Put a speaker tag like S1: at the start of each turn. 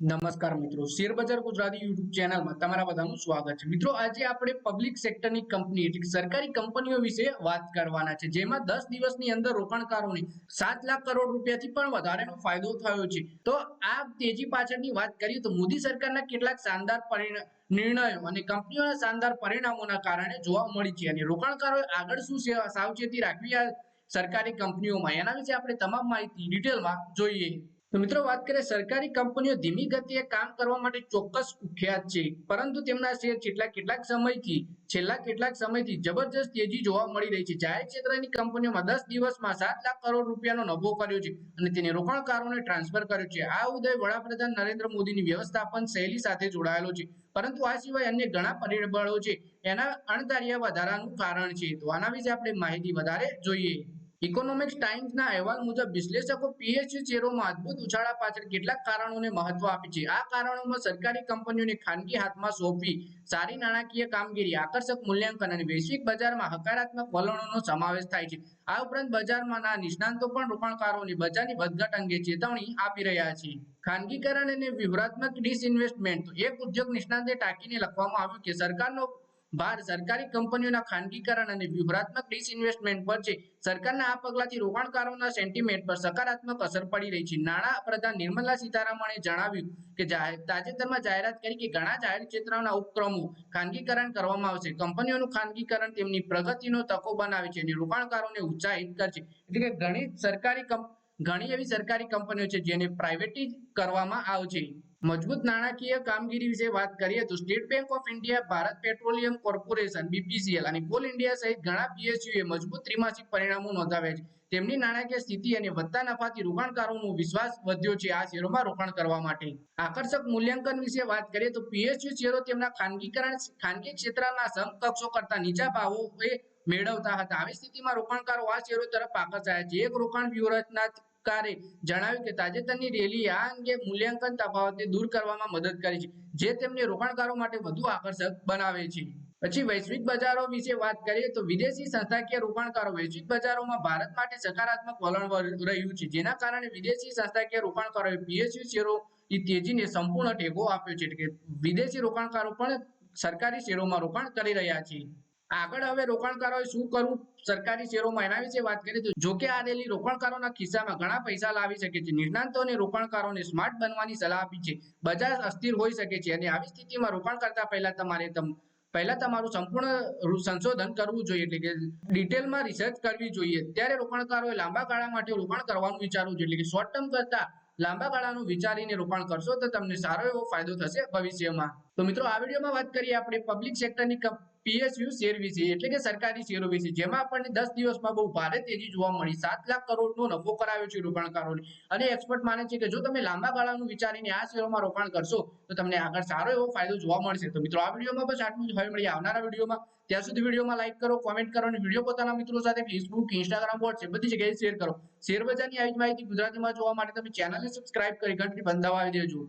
S1: નમસ્કાર મિત્રો, શેરબજાર ગુજરાતી યુટ્યુબ ચેનલમાં તમારા બધાનું સ્વાગત છે। મિત્રો, આજે આપણે પબ્લિક સેક્ટરની કંપની એટલે કે સરકારી કંપનીઓ વિશે વાત કરવાના છે, જેમાં 10 દિવસની અંદર રોકાણકારોને 7 લાખ કરોડ રૂપિયાથી પણ વધારેનો ફાયદો થયો છે। તો આ તેજી પાછળની વાત કરીએ તો મોદી સરકારના કેટલાક શાનદાર નિર્ણયો અને કંપનીઓના શાનદાર પરિણામોના કારણે જોવા મળી છે, અને રોકાણકારોએ આગળ શું સાવચેતી રાખવી આ સરકારી કંપનીઓમાં, એના વિશે આપણે તમામ માહિતી ડિટેલમાં જોઈએ। તો મિત્રો, વાત કરીએ સરકારી કંપનીઓ ધીમી ગતિએ કામ કરવા માટે ચોક્કસ કુખ્યાત છે, પરંતુ તેમના શેર છેલ્લા કેટલાક સમયથી જબરજસ્ત તેજી જોવા મળી રહી છે। જાહેર ક્ષેત્રની કંપનીઓમાં 10 દિવસમાં 7 લાખ કરોડ રૂપિયાનો નફો કર્યો છે અને તેને રોકાણકારોને ટ્રાન્સફર કર્યો છે। આ ઉદય વડાપ્રધાન નરેન્દ્ર મોદીની વ્યવસ્થાપન શૈલી સાથે જોડાયેલો છે, પરંતુ આ સિવાય અન્ય ઘણા પરિબળો છે એના અણધાર્યા વધારાનું કારણ છે। તો આના વિશે આપણે માહિતી વધારે જોઈએ। ઇકોનોમિક્સ ટાઈમ્સના અહેવાલ મુજબ વિશ્લેષકો પીએસયુ શેરોમાં અદભુત ઉછાળા પાછળ કેટલાક કારણોને મહત્વ આપે છે। આ કારણોમાં સરકારી કંપનીઓને ખાનગી હાથમાં સોંપવી, સારી નાણાકીય કામગીરી, આકર્ષક મૂલ્યાંકન અને વૈશ્વિક બજારમાં હકારાત્મક વલણોનો સમાવેશ થાય છે। આ ઉપરાંત બજારમાંના નિષ્ણાતો પણ રોકાણકારોને બજારની વધઘટ અંગે ચેતવણી આપી રહ્યા છે। ખાનગીકરણ અને વ્યૂહાત્મક ડિસઇન્વેસ્ટમેન્ટ એક ઉદ્યોગ નિષ્ણાતે ટાંકીને લખવામાં આવ્યું કે સરકારનો ભાર સરકારી કંપનીઓના ખાનગીકરણ અને વ્યૂહાત્મક ડિસઇન્વેસ્ટમેન્ટ પર છે। સરકારના આ પગલાથી રોકાણકારોના સેન્ટિમેન્ટ પર સકારાત્મક અસર પડી રહી છે। નાણાં પ્રધાન નિર્મલા સીતારામણે જણાવ્યું કે તાજેતરમાં જાહેરાત કરી કે ઘણા જાહેર ક્ષેત્રના ઉપક્રમો ખાનગીકરણ કરવામાં આવશે। કંપનીઓનું ખાનગીકરણ તેમની પ્રગતિનો તકો બનાવે છે અને રોકાણકારોને ઉત્સાહિત કરશે। એટલે કે ઘણી એવી સરકારી કંપનીઓ છે જેને પ્રાઇવેટીઝ કરવામાં આવશે। મજબૂત નાણાકીય કામગીરી વિશે વાત કરીએ તો state bank of India, Bharat petroleum corporation BPCL અને કોલ ઇન્ડિયા સહિત ઘણા પીએસયુએ મજબૂત ત્રિમાસિક પરિણામો નોંધાવ્યા છે। તેમની નાણાકીય સ્થિતિ અને વધતા નફાથી રોકાણકારોનો વિશ્વાસ વધ્યો છે આ શેરોમાં રોકાણ કરવા માટે। આકર્ષક મૂલ્યાંકન વિશે વાત કરીએ તો પીએસયુ શેરો તેમના ખાનગી ક્ષેત્રના સમકક્ષો કરતા નીચા ભાવોએ મેળવતા હતા। આવી સ્થિતિમાં રોકાણકારો આ શેરો તરફ આકર્ષાયા છે। એક રોકાણ વ્યૂહરચનાકારે જણાવ્યું કે તાજેતરની રેલીએ આ અંગે મૂલ્યાંકન તફાવતને દૂર કરવામાં મદદ કરી છે, જે તેમને રોકાણકારો માટે વધુ આકર્ષક બનાવે છે। પછી વૈશ્વિક બજારો વિશે વાત કરીએ તો વિદેશી સંસ્થાકીય રોકાણકારો વૈશ્વિક બજારોમાં ભારત માટે સકારાત્મક વલણ રહ્યું છે, જેના કારણે વિદેશી સંસ્થાકીય રોકાણકારોએ પીએસયુ શેરોની તેજીને સંપૂર્ણ ટેકો આપ્યો છે। એટલે કે વિદેશી રોકાણકારો પણ સરકારી શેરોમાં રોકાણ કરી રહ્યા છે। આગળ હવે રોકાણકારોએ શું કરવું સરકારી શેરોમાં, એના વિશે વાત કરીએ તો જોકે આ રેલી રોકાણકારોના ખિસ્સામાં ઘણા પૈસા લાવી શકે છે। નિષ્ણાતોને રોકાણકારોને સ્માર્ટ બનવાની સલાહ આપી છે। બજાર અસ્થિર હોઈ શકે છે અને આવી સ્થિતિમાં રોકાણ કરતા પહેલા તમારું સંપૂર્ણ સંશોધન કરવું જોઈએ, એટલે કે ડિટેલમાં રિસર્ચ કરવી જોઈએ। ત્યારે રોકાણકારોએ લાંબા ગાળા માટે રોકાણ કરવાનું વિચારવું જોઈએ, એટલે કે શોર્ટ ટર્મ કરતા લાંબા ગાળાનું વિચારીને રોકાણ કરશો તો તમને સારો એવો ફાયદો થશે ભવિષ્યમાં। તો મિત્રો, આ વિડીયોમાં વાત કરીએ આપણે પબ્લિક સેક્ટરની પીએસયુ શેર વિશે, એટલે કે સરકારી શેરો વિશે, જેમાં આપણને 10 દિવસમાં બહુ ભારે તેજી જોવા મળી। 7 લાખ કરોડનો નફો કરાવ્યો છે રોકાણકારોને, અને એક્સપર્ટ માને છે કે જો તમે લાંબા ગાળાનું વિચારીને આ શેરોમાં રોકાણ કરશો તો તમને આગળ સારો એવો ફાયદો જોવા મળશે। તો મિત્રો, આ વિડીયોમાં બસ આટલું જ। હવે મળીએ આવનારા વિડીયોમાં। ત્યાં સુધી વિડીયોમાં લાઈક કરો, કોમેન્ટ કરો અને વિડીયો પોતાના મિત્રો સાથે ફેસબુક, ઇન્સ્ટાગ્રામ, વોટ્સએપ બધી જગ્યાએ શેર કરો। શેર બજારની આવી જ માહિતી ગુજરાતીમાં જોવા માટે તમે ચેનલને સબસ્ક્રાઇબ કરી ઘંટડી બંધાવી દેજો।